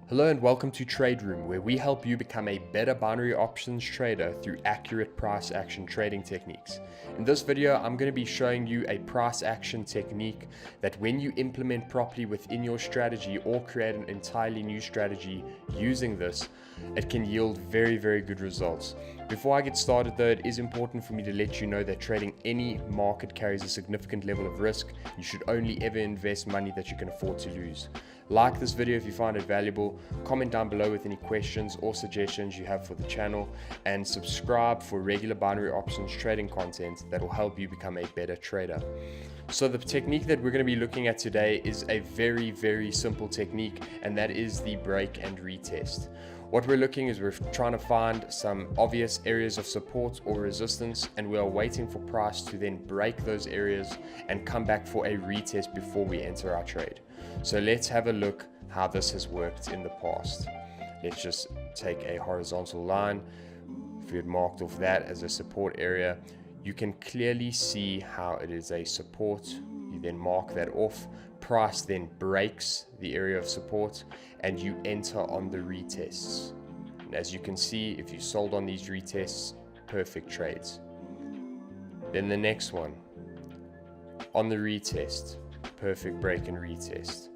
Hello and welcome to Trade Room, where we help you become a better binary options trader through accurate price action trading techniques. In this video, I'm going to be showing you a price action technique that when you implement properly within your strategy or create an entirely new strategy using this, it can yield very good results. Before I get started though, it is important for me to let you know that trading any market carries a significant level of risk. You should only ever invest money that you can afford to lose. Like this video if you find it valuable, comment down below with any questions or suggestions you have for the channel, and subscribe for regular binary options trading content that will help you become a better trader. So the technique that we're going to be looking at today is a very simple technique, and that is the break and retest. What we're trying to find some obvious areas of support or resistance, and we are waiting for price to then break those areas and come back for a retest before we enter our trade. So let's have a look how this has worked in the past. Let's just take a horizontal line. If we had marked off that as a support area, you can clearly see how it is a support. You then mark that off. Price then breaks the area of support and you enter on the retests. And as you can see, if you sold on these retests, perfect trades. Then the next one, on the retest, perfect break and retest.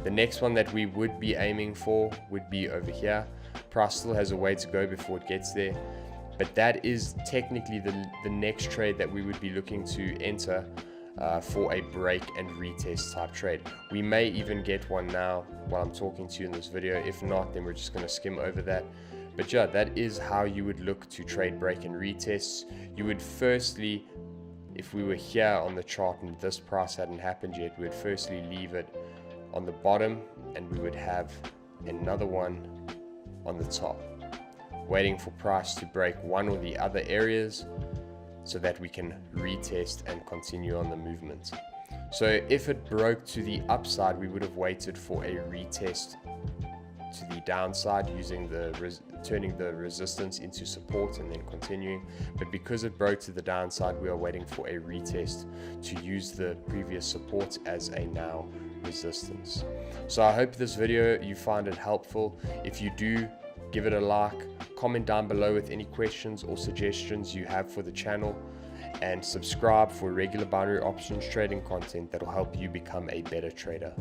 The next one that we would be aiming for would be over here. Price still has a way to go before it gets there, but that is technically the next trade that we would be looking to enter for a break and retest type trade. We may even get one now while I'm talking to you in this video. If not, then we're just going to skim over that. But yeah, that is how you would look to trade break and retests. You would firstly, if we were here on the chart and this price hadn't happened yet, we would firstly leave it on the bottom and we would have another one on the top, waiting for price to break one or the other areas so that we can retest and continue on the movement. So if it broke to the upside, we would have waited for a retest to the downside using turning the resistance into support and then continuing. But because it broke to the downside, we are waiting for a retest to use the previous support as a now resistance. So I hope this video you find it helpful. If you do, give it a like, comment down below with any questions or suggestions you have for the channel, and subscribe for regular binary options trading content that will help you become a better trader.